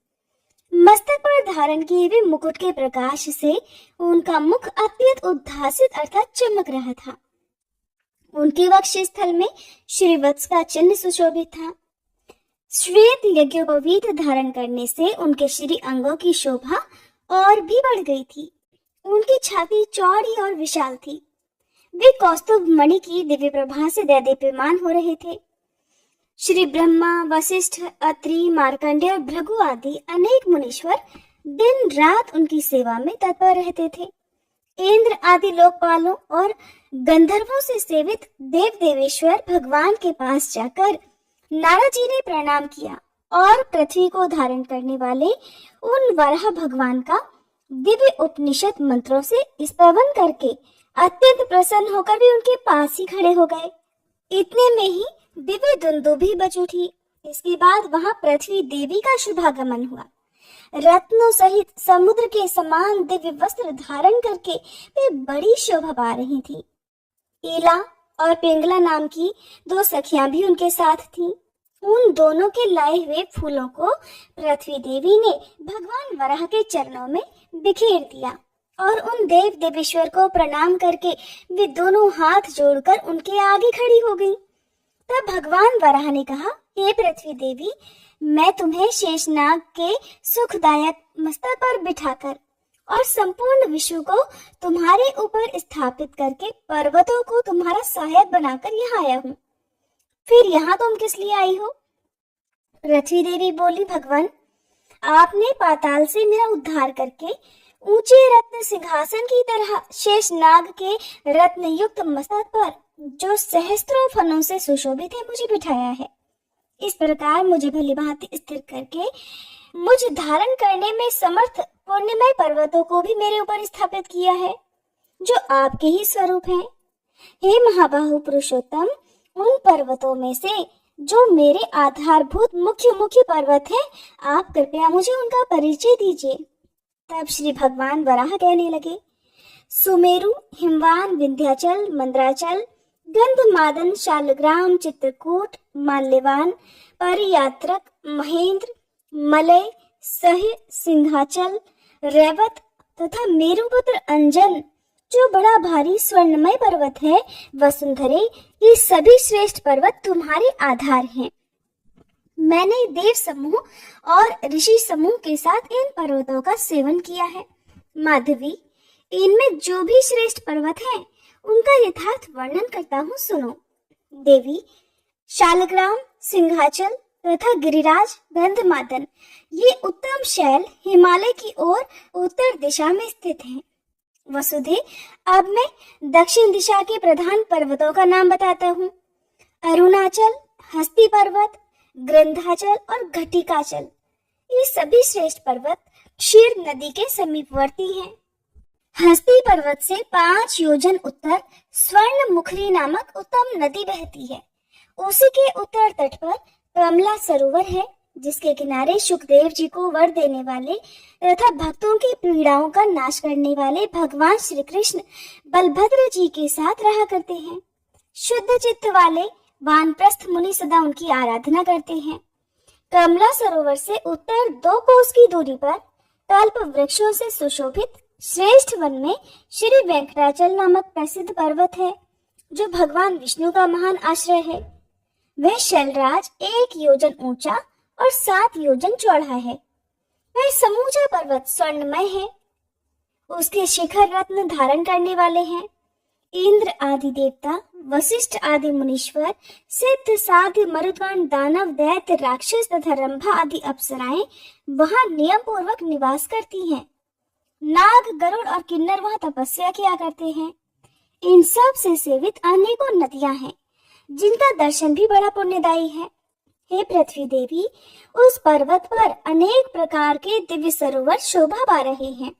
मस्तक पर धारण किए हुए मुकुट के प्रकाश से उनका मुख अत्यंत उद्भासित अर्थात चमक रहा था। उनके वक्षस्थल में श्रीवत्स का चिन्ह सुशोभित था। श्वेत यज्ञोपवीत धारण करने से उनके श्री अंगों की शोभा और भी बढ़ गई थी। उनकी छाती चौड़ी और विशाल थी। वे कौस्तुभ मणि की दिव्य प्रभा से दैदीप्यमान हो रहे थे। श्री ब्रह्मा, वशिष्ठ, अत्रि, मार्कंडेय और भृगु आदि अनेक मुनीश्वर दिन रात उनकी सेवा में तत्पर रहते थे। इंद्र आदि लोकपालों और गंधर्वों से सेवित देव देवेश्वर भगवान के पास जाकर नारद जी ने प्रणाम किया और पृथ्वी को धारण करने वाले उन वराह भगवान का दिव्य उपनिषद मंत्रों से स्तवन करके अत्यंत प्रसन्न होकर भी उनके पास ही खड़े हो गए। इतने में ही दिव्य दुंदुभी बज उठी। इसके बाद वहां पृथ्वी देवी का शुभागमन हुआ। रत्नों सहित समुद्र के समान दिव्य वस्त्र धारण करके वे बड़ी शोभा पा रही थी। ईला और पिंगला नाम की 2 सखियां भी उनके साथ थीं। उन दोनों के लाए हुए फूलों को पृथ्वी देवी ने भगवान वराह के चरणों में बिखेर दिया और उन देव देवेश्वर को प्रणाम करके वे दोनों हाथ जोड़कर उनके आगे खड़ी हो गईं। तब भगवान वराह ने कहा, हे पृथ्वी देवी, मैं तुम्हें शेषनाग के सुखदायक मस्तक पर बिठाकर और संपूर्ण विश्व को तुम्हारे ऊपर स्थापित करके पर्वतों को तुम्हारा सहायक बनाकर यहाँ आया हूँ। फिर यहाँ तुम किस लिए आई हो? पृथ्वी देवी बोली, भगवान, आपने पाताल से मेरा उद्धार करके ऊंचे रत्न सिंहासन की तरह शेषनाग के रत्न युक्त मस्तक पर, जो सहस्त्रों फनों से सुशोभित है, मुझे बिठाया है। इस प्रकार मुझे भली भांति स्थिर करके मुझ धारण करने में समर्थ पुण्यमय पर्वतों को भी मेरे ऊपर स्थापित किया है, जो आपके ही स्वरूप हैं। हे महाबाहु पुरुषोत्तम, उन पर्वतों में से जो मेरे आधारभूत मुख्य मुख्य पर्वत हैं, आप कृपया मुझे उनका परिचय दीजिए। तब श्री भगवान वराह कहने लगे, सुमेरु, हिमवान, विंध्याचल, मंद्राचल, गंधमादन, शालग्राम, चित्रकूट, माल्यवान, परियात्रक, महेंद्र, मलय, सह, सिंहाचल, रैवत तथा मेरुपुत्र अंजन, जो बड़ा भारी स्वर्णमय पर्वत है, वसुंधरे, ये सभी श्रेष्ठ पर्वत तुम्हारे आधार हैं। मैंने देव समूह और ऋषि समूह के साथ इन पर्वतों का सेवन किया है। माधवी, इनमें जो भी श्रेष्ठ पर्वत हैं, उनका यथार्थ वर्णन करता हूँ, सुनो। देवी, शालग्राम, सिंहाचल तथा गिरिराज, गंधमादन, ये उत्तम शैल हिमालय की ओर उत्तर दिशा में स्थित हैं। वसुधे, अब मैं दक्षिण दिशा के प्रधान पर्वतों का नाम बताता हूँ। अरुणाचल, हस्ती पर्वत, ग्रंथाचल और घटिकाचल, ये सभी श्रेष्ठ पर्वत क्षीर नदी के समीपवर्ती हैं। हस्ती पर्वत से 5 योजन उत्तर स्वर्ण मुखरी नामक उत्तम नदी बहती है। उसी के उत्तर तट पर कमला सरोवर है, जिसके किनारे शुकदेव जी को वर देने वाले तथा भक्तों की पीड़ाओं का नाश करने वाले भगवान श्री कृष्ण बलभद्र जी के साथ रहा करते हैं। शुद्ध चित्त वाले वानप्रस्थ मुनि सदा उनकी आराधना करते हैं। कमला सरोवर से उत्तर 2 कोस की दूरी पर कल्प वृक्षों से सुशोभित श्रेष्ठ वन में श्री वेंकटाचल नामक प्रसिद्ध पर्वत है, जो भगवान विष्णु का महान आश्रय है। वह शैलराज 1 योजन ऊंचा और 7 योजन चौड़ा है। वह समूचा पर्वत स्वर्णमय है। उसके शिखर रत्न धारण करने वाले हैं। इंद्र आदि देवता, वशिष्ठ आदि मुनीश्वर, सिद्ध साध्य मरुद्वान दानव दैत्य राक्षस तथा रंभा आदि अप्सराएं वहां नियम पूर्वक निवास करती हैं। नाग, गरुड़ और किन्नर वहां तपस्या किया करते हैं। इन सब से सेवित अनेकों नदियां हैं, जिनका दर्शन भी बड़ा पुण्यदायी है। हे पृथ्वी देवी, उस पर्वत पर अनेक प्रकार के दिव्य सरोवर शोभा पा रहे हैं।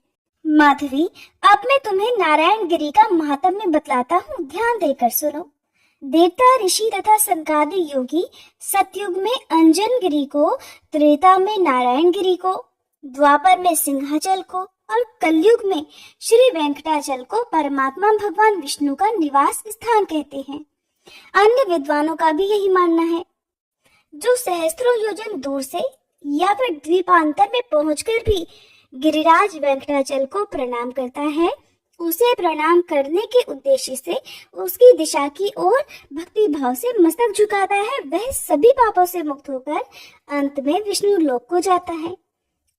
माधवी, अब मैं तुम्हें नारायण गिरी का महात्म्य बतलाता हूँ, ध्यान देकर सुनो। देवता, ऋषि तथा संकादि योगी सतयुग में अंजन गिरी को, त्रेता में नारायण गिरी को, द्वापर में सिंहाचल को और कलयुग में श्री वेंकटाचल को परमात्मा भगवान विष्णु का निवास स्थान कहते हैं। अन्य विद्वानों का भी यही मानना है। जो सहस्त्रों योजन दूर से या फिर द्वीपांतर में पहुंचकर भी गिरिराज वेंकटाचल को प्रणाम करता है, उसे प्रणाम करने के उद्देश्य से उसकी दिशा की ओर भक्ति भाव से मस्तक झुकाता है, वह सभी पापों से मुक्त होकर अंत में विष्णु लोक को जाता है।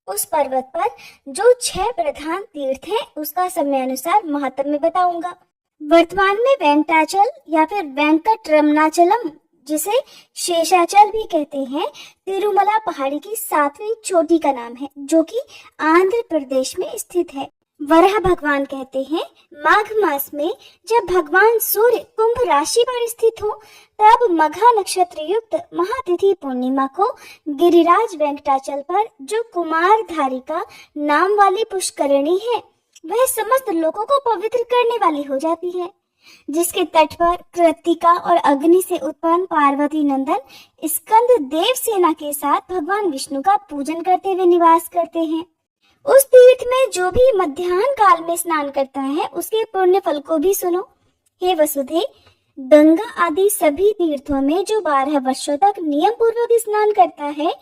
उस पर्वत पर जो 6 प्रधान तीर्थ हैं, उसका समय अनुसार महात्म्य बताऊंगा। वर्तमान में वेंकटाचल या फिर वेंकट रमणाचलम, जिसे शेषाचल भी कहते हैं, तिरुमला पहाड़ी की 7वीं चोटी का नाम है, जो कि आंध्र प्रदेश में स्थित है। वराह भगवान कहते हैं, माघ मास में जब भगवान सूर्य कुंभ राशि पर स्थित हो, तब मघा नक्षत्र युक्त महातिथि पूर्णिमा को गिरिराज वेंकटाचल पर जो कुमार धारिका नाम वाली पुष्करणी है, वह समस्त लोगों को पवित्र करने वाली हो जाती है, जिसके तट पर कृत्तिका और अग्नि से उत्पन्न पार्वती नंदन स्कंद देव सेना के साथ भगवान विष्णु का पूजन करते हुए निवास करते हैं। उस तीर्थ में जो भी मध्याह्न काल में स्नान करता है, उसके पुण्य फल को भी सुनो। हे वसुधे, गंगा आदि सभी तीर्थों में जो 12 वर्षों तक नियम पूर्वक स्नान करता है,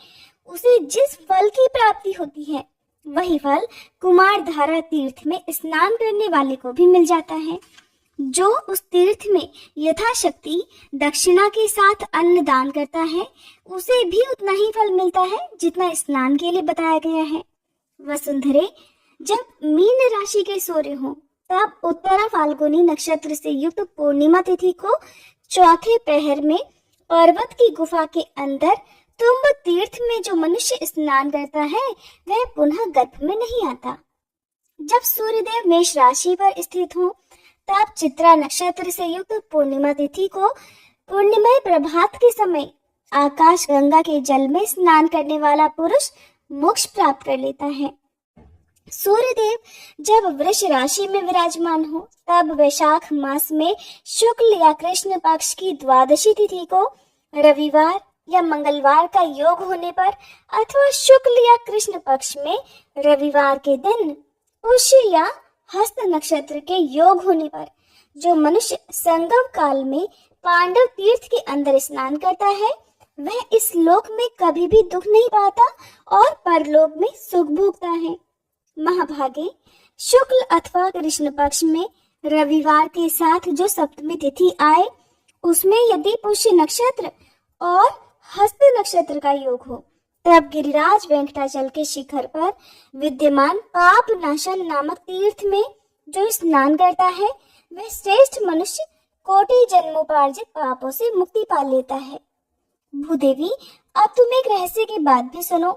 उसे जिस फल की प्राप्ति होती है, वही फल कुमार धारा तीर्थ में स्नान करने वाले को भी मिल जाता है। जो उस तीर्थ में यथाशक्ति दक्षिणा के साथ अन्न दान करता है, उसे भी उतना ही फल मिलता है जितना स्नान के लिए बताया गया है। वसुंधरे, जब मीन राशि के सूर्य हो, तब उत्तरा फाल्गुनी नक्षत्र से युक्त पूर्णिमा तिथि को चौथे पहर में पर्वत की गुफा के अंदर तुम्ब तीर्थ में जो मनुष्य स्नान करता है, वह पुनः गर्भ में नहीं आता। जब सूर्यदेव मेष राशि पर स्थित हो, तब चित्रा नक्षत्र से युक्त पूर्णिमा तिथि को पूर्णिमा प्रभात के समय आकाश गंगा के जल में स्नान करने वाला पुरुष मोक्ष प्राप्त कर लेता है। सूर्यदेव जब वृष राशि में विराजमान हो, तब वैशाख मास में शुक्ल या कृष्ण पक्ष की द्वादशी तिथि को रविवार या मंगलवार का योग होने पर, अथवा शुक्ल या कृष्ण पक्ष में रविवार के दिन पुष्य या हस्त नक्षत्र के योग होने पर, जो मनुष्य संगम काल में पांडव तीर्थ के अंदर स्नान करता है, वह इस लोक में कभी भी दुख नहीं पाता और परलोक में सुख भोगता है। महाभागे, शुक्ल अथवा कृष्ण पक्ष में रविवार के साथ जो सप्तमी तिथि आए, उसमें यदि पुष्य नक्षत्र और हस्त नक्षत्र का योग हो, तब गिरिराज वेंकटाचल के शिखर पर विद्यमान पाप नाशन नामक तीर्थ में जो स्नान करता है, वह श्रेष्ठ मनुष्य कोटि जन्मोपार्जित पापों से मुक्ति पा लेता है। भूदेवी, अब तुम एक रहस्य की बात भी सुनो।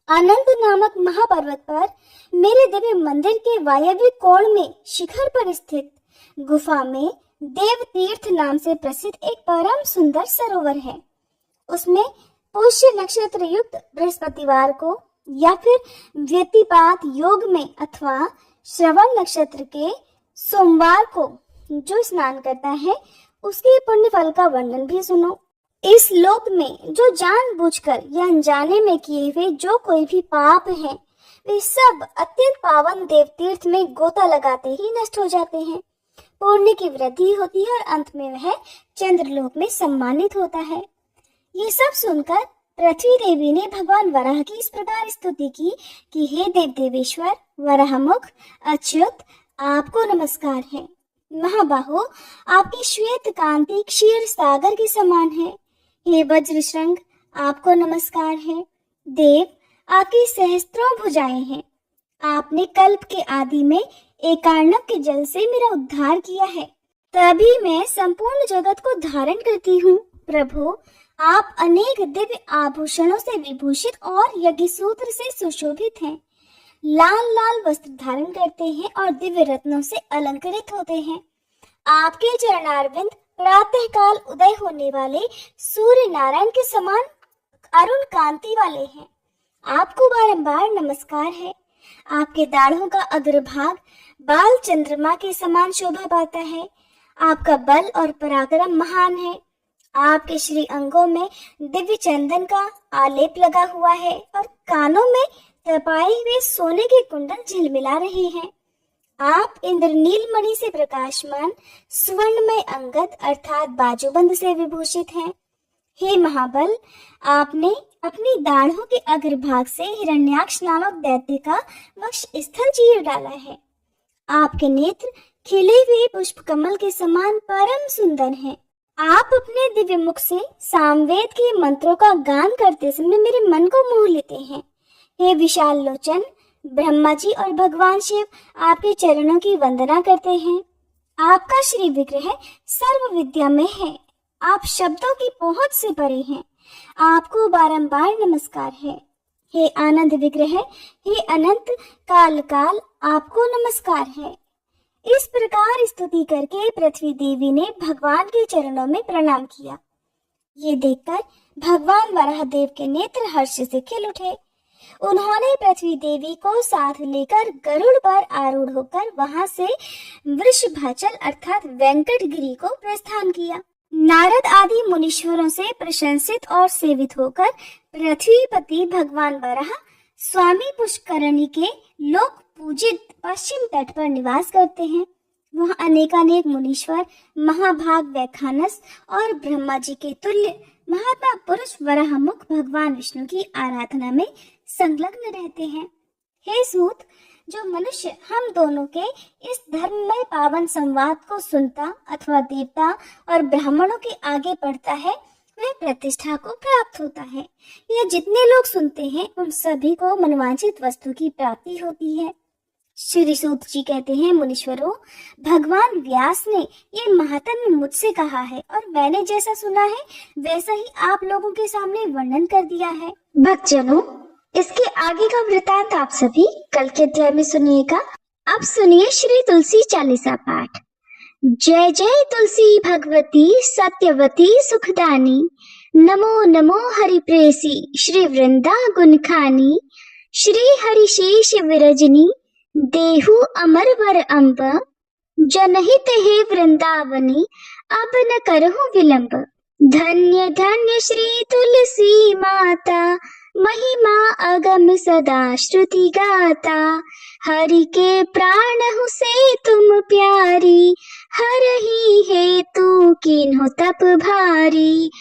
अनंत नामक महापर्वत पर मेरे दिव्य मंदिर के वायव्य कोण में शिखर पर स्थित गुफा में देव तीर्थ नाम से प्रसिद्ध एक परम सुंदर सरोवर है। उसमें पुष्य नक्षत्र युक्त बृहस्पतिवार को या फिर व्यतिपात योग में अथवा श्रवण नक्षत्र के सोमवार को जो स्नान करता है, उसके पुण्य फल का वर्णन भी सुनो। इस लोक में जो जानबूझकर या अनजाने में किए हुए जो कोई भी पाप हैं, वे सब अत्यंत पावन देव तीर्थ में गोता लगाते ही नष्ट हो जाते हैं। पुण्य की वृद्धि होती है और अंत में वह चंद्रलोक में सम्मानित होता है। ये सब सुनकर पृथ्वी देवी ने भगवान वराह की इस प्रकार स्तुति की कि हे देव देवेश्वर वराहमुख अच्युत, आपको नमस्कार है। महाबाहो, आपकी श्वेत कांति क्षीर सागर के समान है। हे वज्र श्रृंग, आपको नमस्कार है। देव, आपकी सहस्त्रों भुजाएं हैं। आपने कल्प के आदि में एकार्णव के जल से मेरा उद्धार किया है, तभी मैं संपूर्ण जगत को धारण करती हूँ। प्रभु, आप अनेक दिव्य आभूषणों से विभूषित और यज्ञ सूत्र से सुशोभित हैं। लाल लाल वस्त्र धारण करते हैं और दिव्य रत्नों से अलंकृत होते हैं। आपके चरणारविंद प्रातः काल उदय होने वाले सूर्य नारायण के समान अरुण कांति वाले हैं। आपको बारंबार नमस्कार है। आपके दाढ़ों का अग्रभाग बाल चंद्रमा के समान शोभा पाता है। आपका बल और पराक्रम महान है। आपके श्री अंगों में दिव्य चंदन का आलेप लगा हुआ है और कानों में तपाए हुए सोने के कुंडल झिलमिला रहे हैं। आप इंद्रनील मणि से प्रकाशमान स्वर्णमय अंगद अर्थात बाजूबंद से विभूषित हैं। हे महाबल, आपने अपनी दाढ़ों के अग्रभाग से हिरण्याक्ष नामक दैत्य का वक्ष स्थल चीर डाला है। आपके नेत्र खिले हुए पुष्प कमल के समान परम सुंदर हैं। आप अपने दिव्य मुख से सामवेद के मंत्रों का गान करते समय मेरे मन को मोह लेते हैं। हे विशाल लोचन, ब्रह्मा जी और भगवान शिव आपके चरणों की वंदना करते हैं। आपका श्री विग्रह सर्व विद्या में है। आप शब्दों की पहुंच से परे हैं। आपको बारंबार नमस्कार है। हे आनंद विग्रह, हे अनंत काल काल, आपको नमस्कार है। इस प्रकार स्तुति करके पृथ्वी देवी ने भगवान के चरणों में प्रणाम किया। ये देखकर भगवान वराहदेव के नेत्र हर्ष से खिल उठे। उन्होंने पृथ्वी देवी को साथ लेकर गरुड़ पर आरूढ़ होकर वहां से वृषभाचल अर्थात वेंकटगिरी को प्रस्थान किया। नारद आदि मुनीश्वरों से प्रशंसित और सेवित होकर पृथ्वीपति भगवान वराह स्वामी पुष्करणी के लोक पूजित पश्चिम तट पर निवास करते हैं। वहाँ अनेकानेक मुनीश्वर, महाभाग वैखानस और ब्रह्मा जी के तुल्य महात्मा पुरुष वराहमुख भगवान विष्णु की आराधना में संलग्न रहते हैं। हे सूत, जो मनुष्य हम दोनों के इस धर्ममय पावन संवाद को सुनता अथवा देवता और ब्राह्मणों के आगे बढ़ता है, वह प्रतिष्ठा को प्राप्त होता है। यह जितने लोग सुनते हैं उन सभी को मनवांछित वस्तु की प्राप्ति होती है। श्री सूत जी कहते हैं, मुनीश्वरों, भगवान व्यास ने ये महात्म्य मुझसे कहा है और मैंने जैसा सुना है वैसा ही आप लोगों के सामने वर्णन कर दिया है। भक्तजनों, इसके आगे का वृतांत आप सभी कल के अध्याय में सुनिएगा। अब सुनिए श्री तुलसी चालीसा पाठ। जय जय तुलसी भगवती सत्यवती सुखदानी, नमो नमो हरिप्रेसी श्री वृंदा गुणखानी, श्री हरिशेष विरजनी देहु अमर वर अम्ब, जनहित हे वृंदावनी अब न करहु विलंब। धन्य धन्य श्री तुलसी माता, महिमा अगम सदा श्रुति गाता। हरि के प्राण हूँ से तुम प्यारी, हरहि हेतु कीन्हो तप भारी।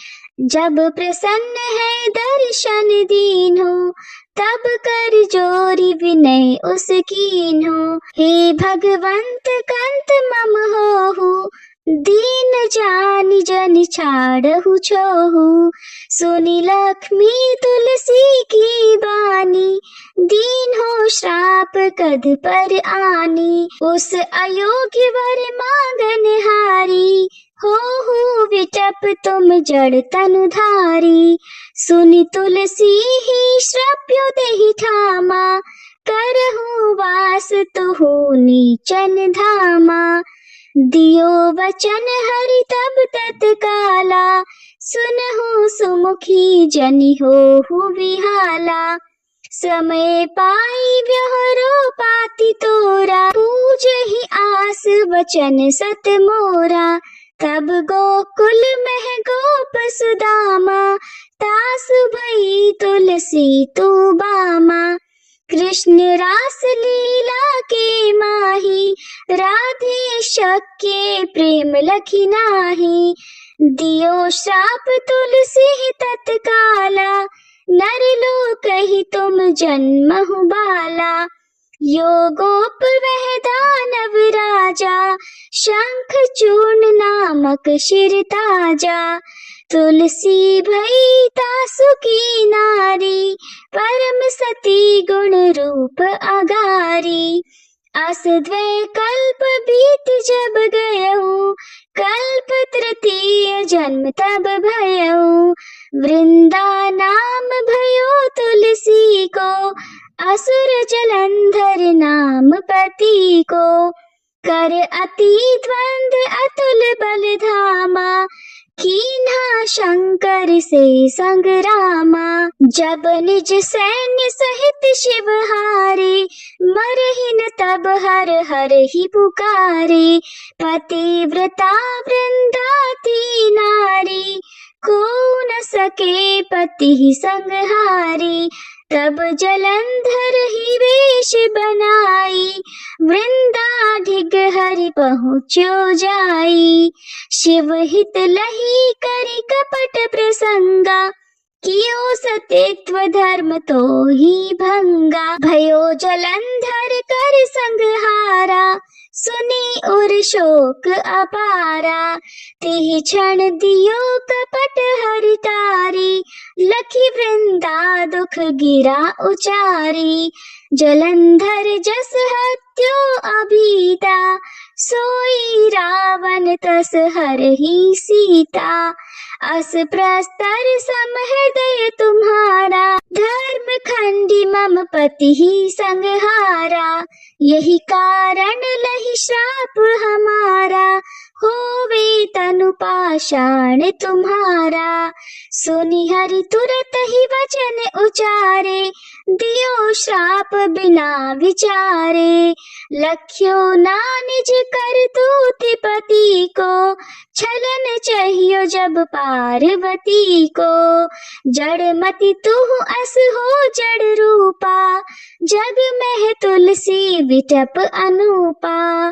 जब प्रसन्न है दर्शन दीन्हो, तब कर जोरी विनय उस कीन्हो। हे भगवंत कंत मम होहु, दीन जानि जन छाड़हु छोहु। सुनी लक्ष्मी तुलसी की बानी, दीन हो श्राप कद पर आनी। उस अयोग्य वर मांगन हारी, हो विटप तुम जड़ तनु धारी। सुनि तुलसी ही श्रप्यो देहि ठामा, करहु वास तुहु नीचन धामा। दियो वचन हरि तब तत्काला, सुनहु सुमुखी जनि होहु विहाला। समय पाई व्यवहारो पाति तोरा, पूजहि आस वचन सत मोरा। तब गोकुल मह गोप सुदामा, तासु भई तुलसी तू बामा। कृष्ण रास लीला के माही, राधे शक्य प्रेम लखी नाही, दियो श्राप तुलसी तत्काला, नर लोक ही तुम जन्महु बाला। योगोप वह दानव राजा, शंख चूर्ण नामक शिर ताजा। तुलसी भई तासु की नारी, परम सती गुण रूप अगारी। अस द्वै कल्प बीत जब गयऊ, कल्प तृतीय जन्म तब भयऊ। वृंदा नाम भयो तुलसी को, असुर जलंधर नाम पति को। कर अति द्वंद अतुल बल धामा, कीन्हा शंकर से संग्रामा। जब निज सैन्य सहित शिव हारे, मरहिन तब हर हर ही पुकारे। पतिव्रता वृंदाती नारी, को न सके पति संहारी। तब जलंधर ही वेश बनाई, वृंदाधिक हरि पहुँचो जाई। शिव हित लही करि कपट प्रसंगा, कियो सत्यत्व धर्म तो ही भंगा। भयो जलंधर कर संहारा, सुनी उर शोक अपारा। तिहि क्षण दियो कपट हरि तारी, लखी वृंदा दुख गिरा उचारी। जलंधर जस हत्यो अभीता, सोई रावण तस हरहि सीता। अस प्रस्तर सम हृदय तुम्हारा, धर्म खंडी मम पति ही संहारा। यही कारण लही श्राप हमारा, होवे तनु पाषाण तुम्हारा। सुनि हरि तुरत ही वचन उचारे, दियो श्राप बिना विचारे। लख्यो ना निज करतूत पति को, छलन चाहियो जब पार्वती को। जड़ मति तू अस हो जड़ रूपा, जग में तुलसी विटप अनूपा।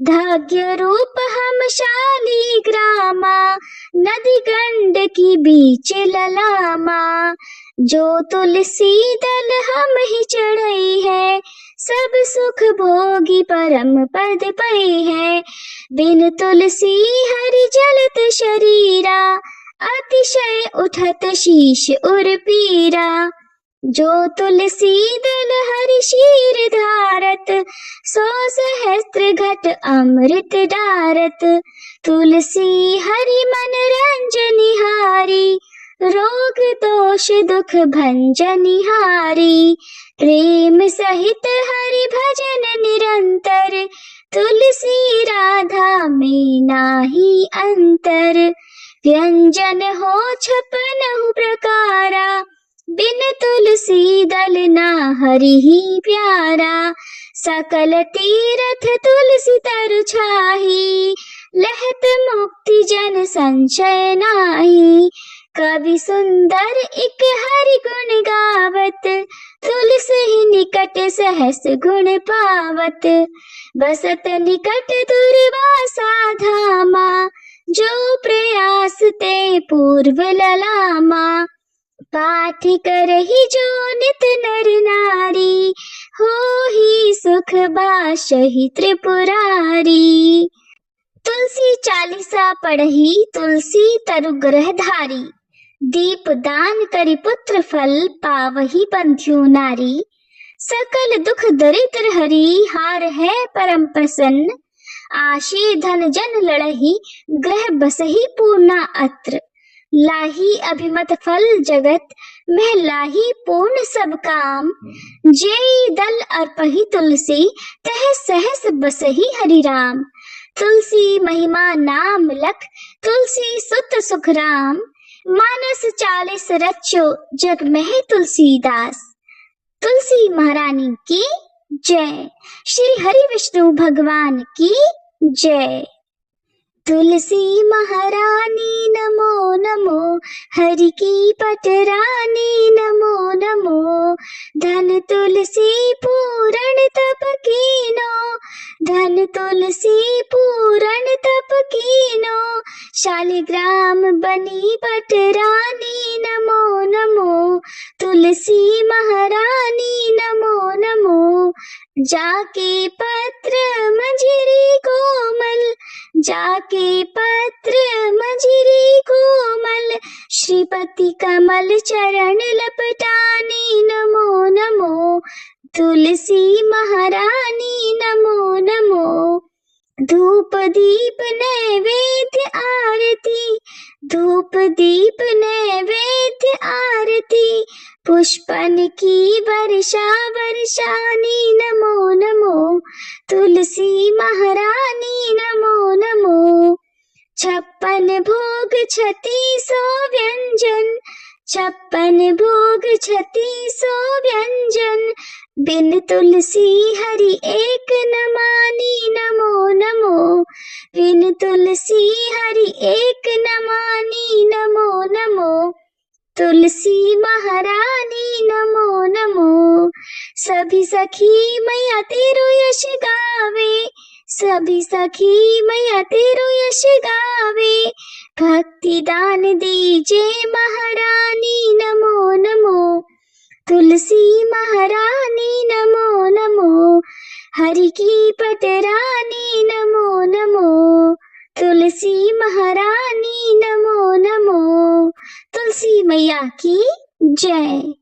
धाग्य रूप हम शाली ग्रामा, नदी गंड की बीच ललामा। जो तुलसी दल हम ही चढ़ई है, सब सुख भोगी परम पद पई है। बिन तुलसी हरि जलत शरीरा, अतिशय उठत शीश उर पीरा। जो तुलसी दल हरि शीर धारत, 100 सहस्त्र घट अमृत डारत। तुलसी हरि मन रंजनिहारी, रोग दोष दुख भंजनिहारी। प्रेम सहित हरि भजन निरंतर, तुलसी राधा में नाही अंतर। व्यंजन हो 56 प्रकारा, बिन तुलसी दल ना हरि ही प्यारा। सकल तीरथ तुलसी तरु छाही, लहत मुक्ति जन संशय नाही। कवि सुंदर एक हरि गुण गावत, तुलसी निकट सहस गुण पावत। बसत निकट दुर्वासा धामा, जो प्रयास ते पूर्व ललामा। पाठ करहि जो नित नर नारी, होहि सुख बाशहि त्रिपुरारी। तुलसी चालीसा पढ़ही, तुलसी तरु ग्रह धारी। दीप दान करि पुत्र फल, पावही बंध्यो नारी। सकल दुख दरिद्र हरि, हार है परम प्रसन्न। आशी धन जन लड़ही, ग्रह बसही पूर्णा अत्र। लाही अभिमत फल जगत, मैं लाही पूर्ण सब काम। जेई दल अर्पही तुलसी, तह सहस बसही हरि राम। तुलसी महिमा नाम लख, तुलसी सुत सुख राम। मानस 40 रचो, जग में तुलसीदास। तुलसी महारानी की जय। श्री हरि विष्णु भगवान की जय। तुलसी महारानी नमो नमो, हरि की पटरानी नमो नमो। धन तुलसी पूरण तप कीनो, धन तुलसी पूरण तप कीनो, शालिग्राम बनी पटरानी। नमो नमो तुलसी महारानी, नमो नमो। जाके पत्र मंजरी कोमल, जाके पत्र मंजरी कोमल, श्रीपति कमल चरण लपटानी। नमो नमो तुलसी महारानी, नमो नमो। धूप दीप नैवेद्य आरती, धूप दीप नैवेद्य आरती, पुष्पन की वर्षा वर्षानी। नमो नमो तुलसी महारानी, नमो नमो। 56 भोग 3600 व्यंजन, 56 भोग 3600 व्यंजन, बिन तुलसी हरि एक न मानी। नमो नमो बिन तुलसी हरि एक न मानी। नमो नमो तुलसी महारानी, नमो नमो। सभी सखी मैया तेरो यश गावे, सभी सखी मैया तेरो यश गावे, भक्ति दान दीजे महारानी। नमो नमो तुलसी महारानी, नमो नमो। हरि की पटरानी, नमो नमो तुलसी महारानी, नमो नमो। तुलसी मैया की जय।